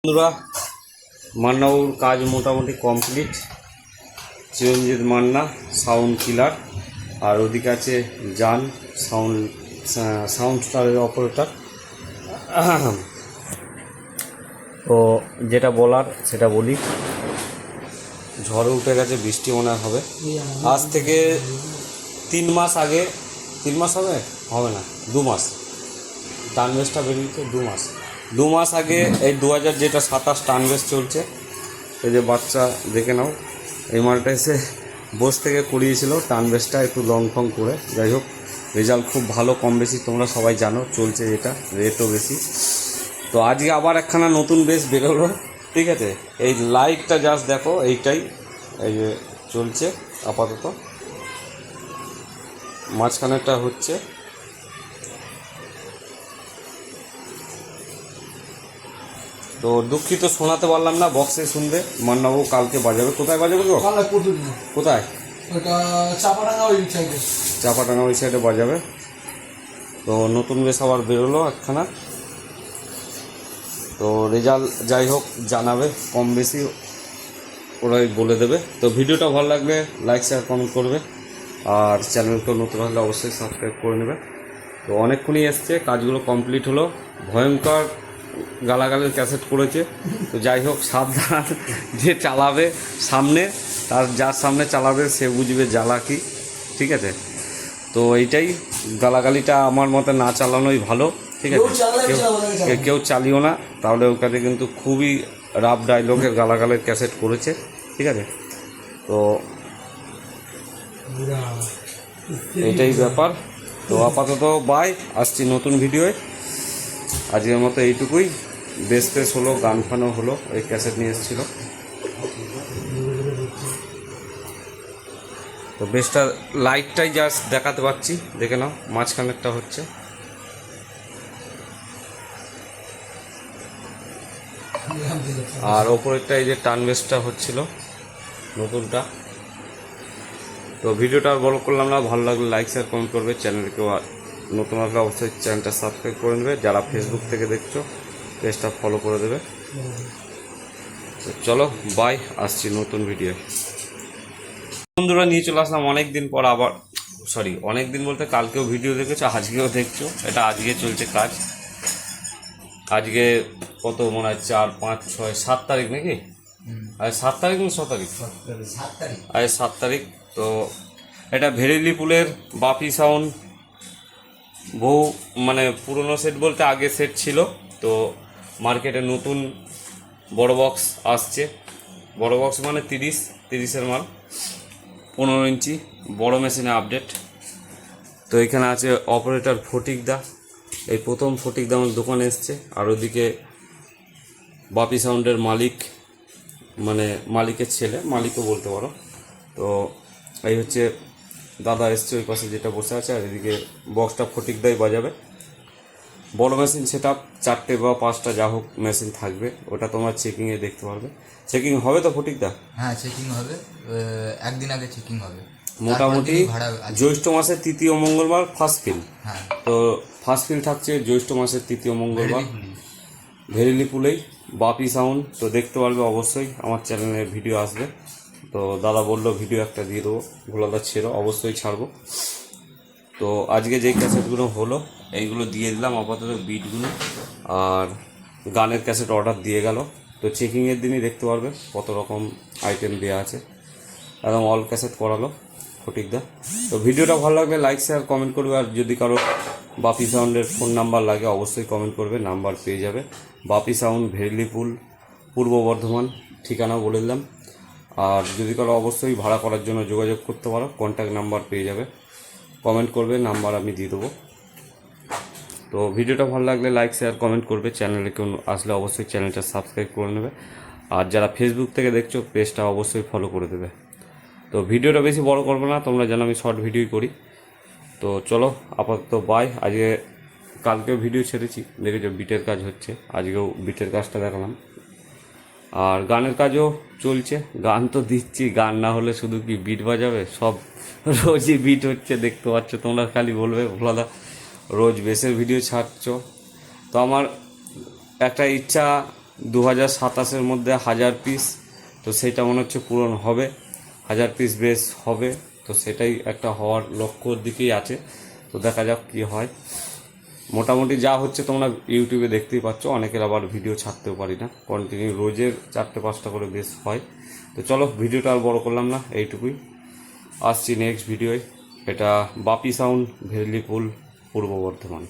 বন্ধুরা, মান্নাবাবুর কাজ মোটামুটি কমপ্লিট। চিরঞ্জিত মান্না সাউন্ড কিলার, আর ওদিকে আছে জান সাউন্ড স্টারের অপারেটর। তো যেটা বলার সেটা বলি। ঝড়ে উঠে গেছে, বৃষ্টি মনে হবে। আজ থেকে 3 মাস আগে, 3 মাস হবে হবে না 2 মাস, টানবেসটা বেরিয়েছে 2 মাস আগে। এই 2027 টানবেস চলছে। এই যে বাচ্চা দেখে নাও, এই মালটা এসে বস থেকে করিয়েছিল টানবেসটা একটু লং ফং করে। যাই হোক, রেজাল্ট খুব ভালো, কম বেশি তোমরা সবাই জানো চলছে, এটা রেটও বেশি। তো আজকে আবার একখানা নতুন বেস বেরোলো, ঠিক আছে। এই লাইটটা জাস্ট দেখো, এইটাই এই যে চলছে আপাতত, মাঝখানেরটা হচ্ছে। তো দুঃখিত শোনাতে পারলাম না, বক্সে শুনবে। মান্নাবাবু কালকে বাজাবে। কোথায় বাজাবে গো? কোথায়? চাপাডাঙ্গা ওই সাইডে বাজাবে। তো নতুন বেশ আবার বেরোলো একখানা। তো রেজাল্ট যাই হোক জানাবে, কম বেশি ওরাই বলে দেবে। তো ভিডিওটা ভালো লাগলে লাইক শেয়ার কমেন্ট করবে, আর চ্যানেলকে নতুন হলে অবশ্যই সাবস্ক্রাইব করে নেবে। তো অনেকক্ষণই এসছে, কাজগুলো কমপ্লিট হলো। ভয়ঙ্কর গালাগালের ক্যাসেট করেছে। তো যাই হোক, সাবধান, যে চালাবে সামনে, তার যার সামনে চালাবে সে বুঝবে জ্বালা কি, ঠিক আছে। তো এইটাই, গালাগালিটা আমার মতে না চালানোই ভালো, ঠিক আছে। কেউ চালিও না, তাহলে ওখানে কিন্তু খুবই রাফ ডায়লগের গালাগালের ক্যাসেট করেছে, ঠিক আছে। তো এইটাই ব্যাপার। তো আপাতত বাই, আসছি নতুন ভিডিওয়। আজকের মতো এইটুকুই। বেশ হলো, গান ফানও হলো, এই ক্যাসেট নিয়ে এসেছিলো। তো বেশটা লাইটটাই জাস্ট দেখাতে পাচ্ছি, দেখে নাও, মাঝখানেরটা হচ্ছে। আর ওপরেরটা এই যে টানবেসটা হচ্ছিল নতুনটা। তো ভিডিওটা আর বড় করলাম না, ভালো লাগলে লাইক শেয়ার কমেন্ট করবে, চ্যানেলকেও নতুন আসলে অবশ্যই চ্যানেলটা সাবস্ক্রাইব করে নেবে। যারা ফেসবুক থেকে দেখছো পেজটা ফলো করে দেবে। তো চলো বাই, আসছি নতুন ভিডিও। বন্ধুরা, নিয়ে চলে আসলাম অনেক দিন পর আবার, অনেক দিন বলতে কালকেও ভিডিও দেখেছো, আজকেও দেখছো। এটা আজকে চলছে কাজ। আজকে কত মনে হয় 4, 5, 6, 7 তারিখ নাকি? আজ 7 তারিখ না 6 তারিখ? আজ 7 তারিখ। তো এটা ভেরিলিপুলের বাপি সাউন্ড, বহু মানে পুরনো সেট বলতে আগে সেট ছিল। তো মার্কেটে নতুন বড় বক্স আসছে। বড় বক্স মানে 30-এর মাল, 15 ইঞ্চি বড় মেশিনে আপডেট। তো এখানে আছে অপারেটর ফটিকদা, এই প্রথম ফটিকদা আমার দোকানে এসছে। আর ওদিকে বাপি সাউন্ডের মালিক, মানে মালিকের ছেলে, মালিকও বলতে পারো। তো এই হচ্ছে দাদা এসছে ওই পাশে যেটা বসে আছে। আর এদিকে বক্সটা ফটিকদাই বাজাবে। বড় মেশিন সেট আপ 4টে বা 5টা যা হোক মেশিন থাকবে, ওটা তোমার চেকিংয়ে দেখতে পারবে। চেকিং হবে তো ফটিকদা? হ্যাঁ, চেকিং হবে, একদিন আগে চেকিং হবে মোটামুটি জ্যৈষ্ঠ মাসের 3য় মঙ্গলবার ফার্স্ট ফিল। হ্যাঁ, তো ফার্স্ট ফিল থাকছে জ্যৈষ্ঠ মাসের 3য় মঙ্গলবার ভেরিলিপুলেই, বাপি সাউন্ড। তো দেখতে পারবে অবশ্যই, আমার চ্যানেলে ভিডিও আসবে। তো দাদা বললো ভিডিও একটা দিয়ে দেবো, ভোলাদা ছেড়ো, অবশ্যই ছাড়বো। তো আজকে যেই ক্যাসেটগুলো হলো এইগুলো দিয়ে দিলাম আপাতত, বিটগুলো। আর গানের ক্যাসেট অর্ডার দিয়ে গেল। তো চেকিংয়ের দিনই দেখতে পারবে কত রকম আইটেম দেওয়া আছে। একদম অল ক্যাসেট করালো ফটিকদা। তো ভিডিওটা ভালো লাগলে লাইক শেয়ার কমেন্ট করবে। আর যদি কারো বাপি সাউন্ডের ফোন নাম্বার লাগে অবশ্যই কমেন্ট করবে, নাম্বার পেয়ে যাবে। বাপি সাউন্ড, ভেরিলিপুল, পূর্ব বর্ধমান, ঠিকানাও বলে দিলাম। আর যদি কারো অবশ্যই ভাড়া করার জন্য যোগাযোগ করতে পারো, কন্ট্যাক্ট নাম্বার পেয়ে যাবে, কমেন্ট করবে, নাম্বার আমি দিয়ে দেবো। তো ভিডিওটা ভালো লাগলে লাইক শেয়ার কমেন্ট করবে, চ্যানেলে কেউ আসলে অবশ্যই চ্যানেলটা সাবস্ক্রাইব করে নেবে। আর যারা ফেসবুক থেকে দেখছো পেজটা অবশ্যই ফলো করে দেবে। তো ভিডিওটা বেশি বড় করবো না, তোমরা যেন আমি শর্ট ভিডিওই করি। তো চলো আপাতত বাই। আজকে কালকেও ভিডিও ছেড়েছি, দেখেছো বিটের কাজ হচ্ছে, আজকেও বিটের কাজটা দেখালাম। আর গানের কাজও চলছে, গান তো দিচ্ছি, গান না হলে শুধু কি বিট বাজাবে? সব রোজই বিট হচ্ছে, দেখতে পাচ্ছ তোমরা, খালি বলবে ভোলাদা রোজ বেসের ভিডিও ছাড়ছ। তো আমার একটা ইচ্ছা, 2027-এর মধ্যে 1000 পিস, তো সেটা মনে হচ্ছে পূরণ হবে, 1000 পিস বেশ হবে। তো সেটাই একটা হওয়ার লক্ষ্যর দিকেই আছে। তো দেখা যাক কী হয়। মোটামুটি যা হচ্ছে তোমরা ইউটিউবে দেখতেই পাচ্ছ। অনেকের আবার ভিডিও ছাড়তেও পারি না, কন্টিনিউ রোজের 4-5টা করে বেশ হয়। তো চলো, ভিডিওটা আর বড় করলাম না, এইটুকুই। আসছি নেক্সট ভিডিওয়। এটা বাপি সাউন্ড, ভেরলিপুল, পূর্ব বর্ধমান।